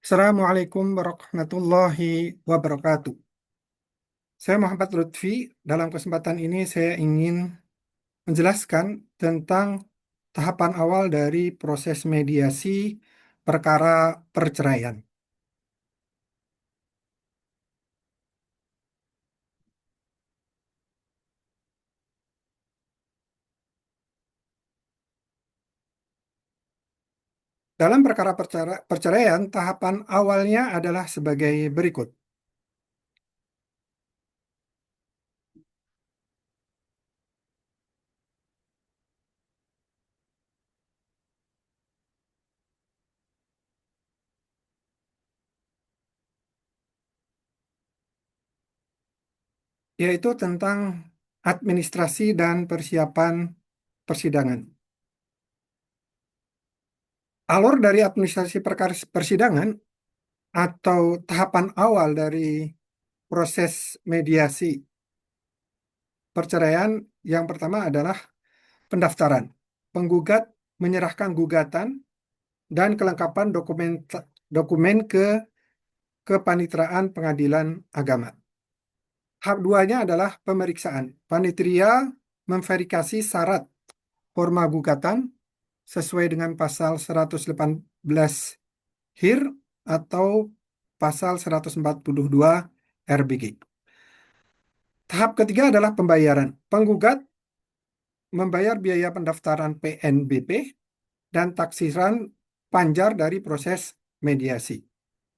Assalamualaikum warahmatullahi wabarakatuh. Saya Muhammad Lutfi. Dalam kesempatan ini saya ingin menjelaskan tentang tahapan awal dari proses mediasi perkara perceraian. Dalam perkara perceraian, tahapan awalnya adalah sebagai berikut, yaitu tentang administrasi dan persiapan persidangan. Alur dari administrasi perkara persidangan atau tahapan awal dari proses mediasi perceraian yang pertama adalah pendaftaran. Penggugat menyerahkan gugatan dan kelengkapan dokumen ke Kepanitraan Pengadilan Agama. Tahap duanya adalah pemeriksaan. Panitia memverifikasi syarat forma gugatan sesuai dengan pasal 118 HIR atau pasal 142 RBG. Tahap ketiga adalah pembayaran. Penggugat membayar biaya pendaftaran PNBP dan taksiran panjar dari proses mediasi.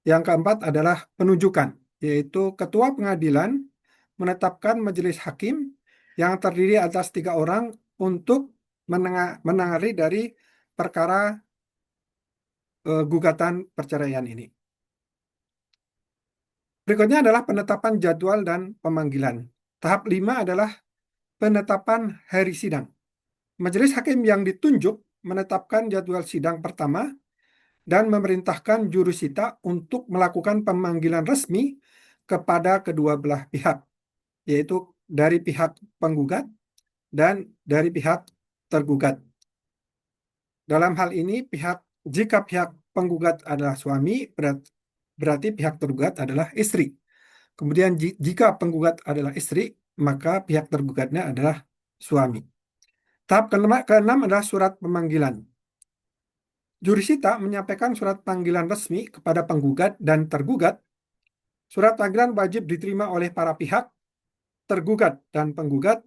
Yang keempat adalah penunjukan, yaitu ketua pengadilan menetapkan majelis hakim yang terdiri atas 3 orang untuk menangani dari perkara gugatan perceraian ini. Berikutnya adalah penetapan jadwal dan pemanggilan. Tahap 5 adalah penetapan hari sidang. Majelis hakim yang ditunjuk menetapkan jadwal sidang pertama dan memerintahkan jurusita untuk melakukan pemanggilan resmi kepada kedua belah pihak, yaitu dari pihak penggugat dan dari pihak tergugat. Dalam hal ini, jika pihak penggugat adalah suami, berarti pihak tergugat adalah istri. Kemudian jika penggugat adalah istri, maka pihak tergugatnya adalah suami. Tahap keenam adalah surat pemanggilan. Jurusita menyampaikan surat panggilan resmi kepada penggugat dan tergugat. Surat panggilan wajib diterima oleh para pihak, tergugat dan penggugat,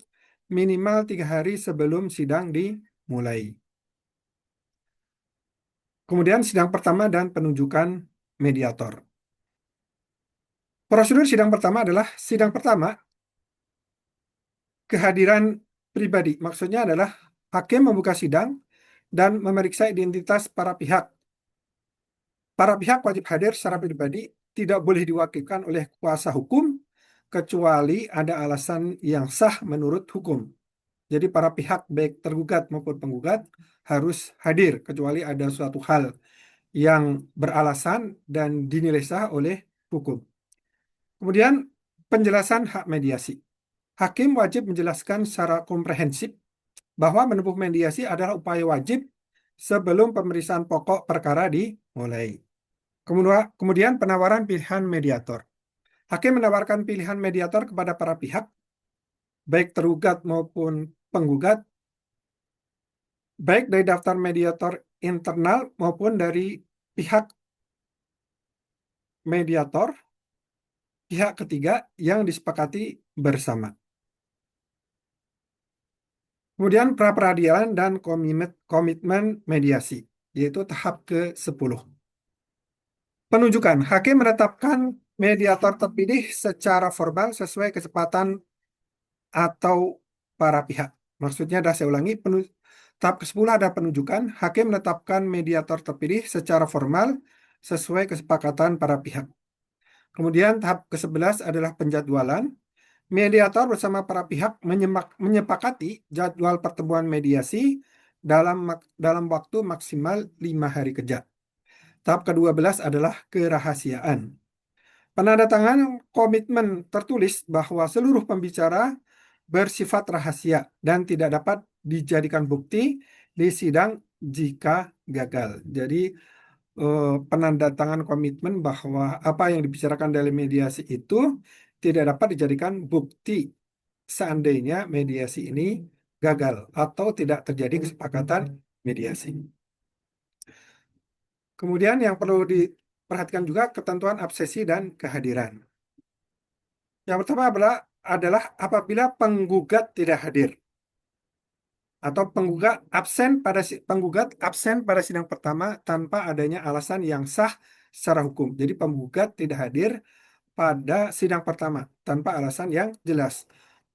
minimal 3 hari sebelum sidang dimulai. Kemudian sidang pertama dan penunjukan mediator. Prosedur sidang pertama adalah sidang pertama kehadiran pribadi. Maksudnya adalah hakim membuka sidang dan memeriksa identitas para pihak. Para pihak wajib hadir secara pribadi, tidak boleh diwakilkan oleh kuasa hukum, kecuali ada alasan yang sah menurut hukum. Jadi para pihak, baik tergugat maupun penggugat, harus hadir, kecuali ada suatu hal yang beralasan dan dinilai sah oleh hukum. Kemudian, penjelasan hak mediasi. Hakim wajib menjelaskan secara komprehensif bahwa menempuh mediasi adalah upaya wajib sebelum pemeriksaan pokok perkara dimulai. Kemudian penawaran pilihan mediator. Hakim menawarkan pilihan mediator kepada para pihak, baik tergugat maupun penggugat, baik dari daftar mediator internal maupun dari pihak mediator, pihak ketiga yang disepakati bersama. Kemudian pra-peradilan dan komitmen mediasi, yaitu tahap ke-10. Penunjukan. Hakim menetapkan mediator terpilih secara formal sesuai kesepakatan atau para pihak. Maksudnya, saya ulangi, tahap ke-10 ada penunjukan. Hakim menetapkan mediator terpilih secara formal sesuai kesepakatan para pihak. Kemudian tahap ke-11 adalah penjadwalan. Mediator bersama para pihak menyepakati jadwal pertemuan mediasi dalam waktu maksimal 5 hari kerja. Tahap ke-12 adalah kerahasiaan. Penandatangan komitmen tertulis bahwa seluruh pembicara bersifat rahasia dan tidak dapat dijadikan bukti di sidang jika gagal. Jadi penandatangan komitmen bahwa apa yang dibicarakan dalam mediasi itu tidak dapat dijadikan bukti seandainya mediasi ini gagal atau tidak terjadi kesepakatan mediasi. Kemudian yang perlu diperhatikan juga ketentuan absesi dan kehadiran. Yang pertama adalah apabila penggugat tidak hadir atau penggugat absen pada sidang pertama tanpa adanya alasan yang sah secara hukum. Jadi penggugat tidak hadir pada sidang pertama tanpa alasan yang jelas.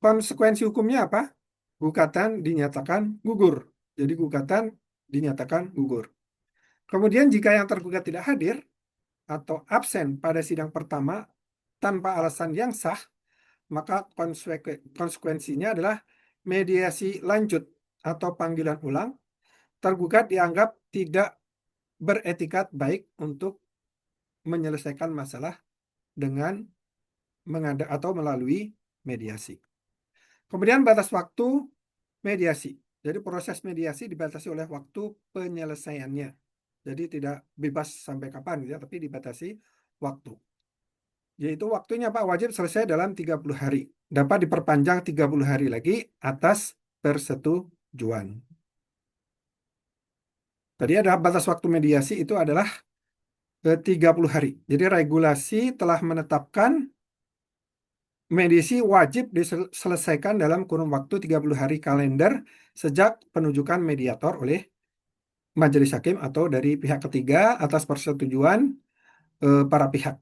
Konsekuensi hukumnya apa? Gugatan dinyatakan gugur. Jadi gugatan dinyatakan gugur. Kemudian jika yang tergugat tidak hadir atau absen pada sidang pertama tanpa alasan yang sah, maka konsekuensinya adalah mediasi lanjut atau panggilan ulang. Tergugat dianggap tidak beretikat baik untuk menyelesaikan masalah dengan atau melalui mediasi. Kemudian batas waktu mediasi. Jadi proses mediasi dibatasi oleh waktu penyelesaiannya. Jadi tidak bebas sampai kapan ya, tapi dibatasi waktu. Yaitu waktunya Pak wajib selesai dalam 30 hari. Dapat diperpanjang 30 hari lagi atas persetujuan. Tadi ada batas waktu mediasi itu adalah 30 hari. Jadi regulasi telah menetapkan mediasi wajib diselesaikan dalam kurun waktu 30 hari kalender sejak penunjukan mediator oleh majelis hakim atau dari pihak ketiga atas persetujuan para pihak,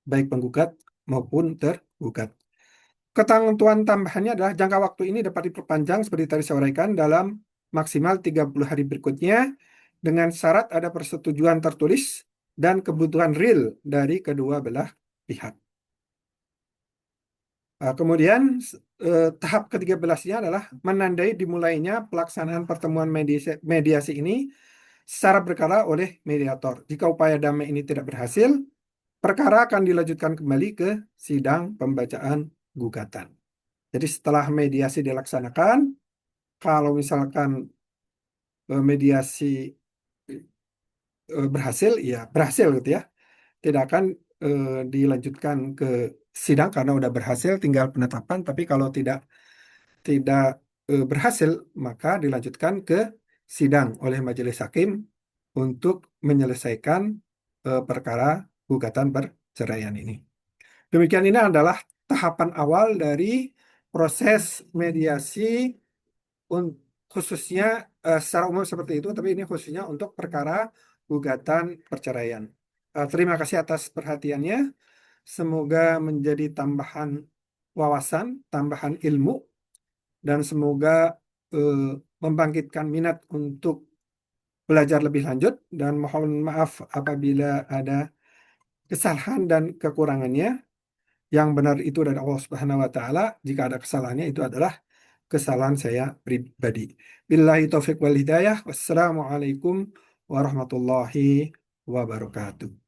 baik penggugat maupun tergugat. Ketentuan tambahannya adalah jangka waktu ini dapat diperpanjang seperti tadi saya uraikan dalam maksimal 30 hari berikutnya dengan syarat ada persetujuan tertulis dan kebutuhan real dari kedua belah pihak. Kemudian tahap ke-13-nya adalah menandai dimulainya pelaksanaan pertemuan mediasi ini secara berkala oleh mediator. Jika upaya damai ini tidak berhasil, perkara akan dilanjutkan kembali ke sidang pembacaan gugatan. Jadi setelah mediasi dilaksanakan, kalau misalkan mediasi berhasil, ya berhasil gitu ya. Tidak akan dilanjutkan ke sidang karena udah berhasil, tinggal penetapan. Tapi kalau tidak berhasil, maka dilanjutkan ke sidang oleh majelis hakim untuk menyelesaikan perkara gugatan perceraian ini. Demikian ini adalah tahapan awal dari proses mediasi khususnya secara umum seperti itu, tapi ini khususnya untuk perkara gugatan perceraian. Terima kasih atas perhatiannya. Semoga menjadi tambahan wawasan, tambahan ilmu, dan semoga eh, membangkitkan minat untuk belajar lebih lanjut. Dan mohon maaf apabila ada kesalahan dan kekurangannya. Yang benar itu dari Allah Subhanahu wa taala. Jika ada kesalahannya itu adalah kesalahan saya pribadi. Billahi taufiq wal hidayah. Wassalamualaikum warahmatullahi wabarakatuh.